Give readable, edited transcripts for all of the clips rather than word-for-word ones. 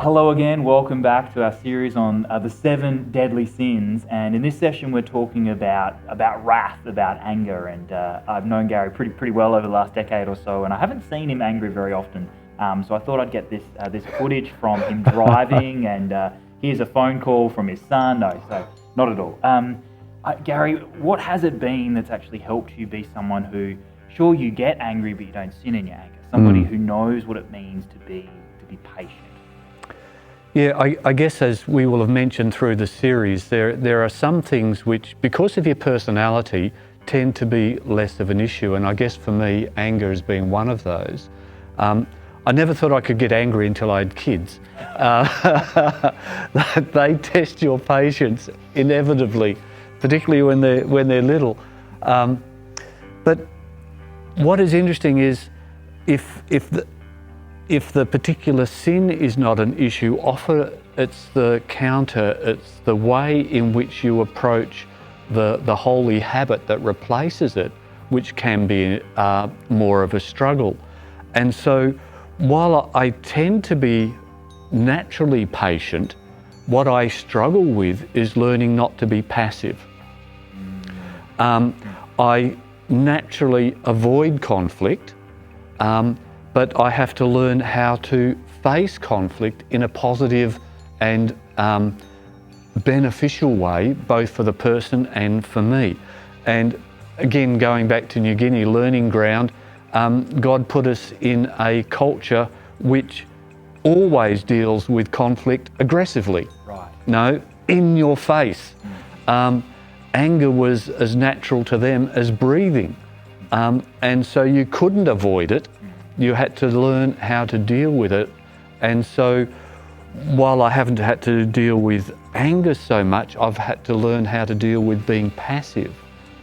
Hello again. Welcome back to our series on the 7 deadly sins. And in this session, we're talking about wrath, about anger. And I've known Gary pretty well over the last decade or so, and I haven't seen him angry very often. So I thought I'd get this footage from him driving, and here's a phone call from his son. No, so not at all. Gary, what has it been that's actually helped you be someone who, sure, you get angry, but you don't sin in your anger? Somebody who knows what it means to be patient. Yeah, I guess as we will have mentioned through the series, there are some things which, because of your personality, tend to be less of an issue. And I guess for me, anger has been one of those. I never thought I could get angry until I had kids. They test your patience inevitably, particularly when they're little. But what is interesting is if the particular sin is not an issue, often it's the counter, it's the way in which you approach the holy habit that replaces it, which can be more of a struggle. And so while I tend to be naturally patient, what I struggle with is learning not to be passive. I naturally avoid conflict, but I have to learn how to face conflict in a positive and beneficial way, both for the person and for me. And again, going back to New Guinea, learning ground, God put us in a culture which always deals with conflict aggressively. Right. No, in your face. Anger was as natural to them as breathing. And so you couldn't avoid it. You had to learn how to deal with it. And so while I haven't had to deal with anger so much, I've had to learn how to deal with being passive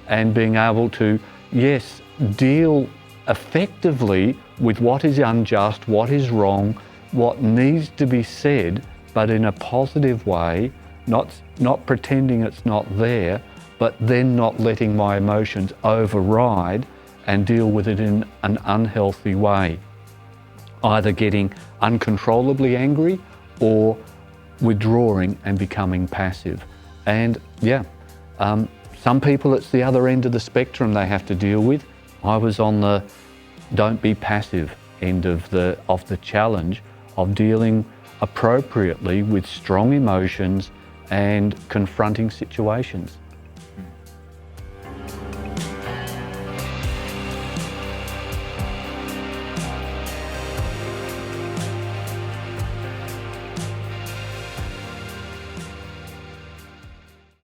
and being able to, yes, deal effectively with what is unjust, what is wrong, what needs to be said, but in a positive way, not pretending it's not there, but then not letting my emotions override and deal with it in an unhealthy way, either getting uncontrollably angry or withdrawing and becoming passive. And yeah, some people it's the other end of the spectrum they have to deal with. I was on the don't be passive end of the challenge of dealing appropriately with strong emotions and confronting situations.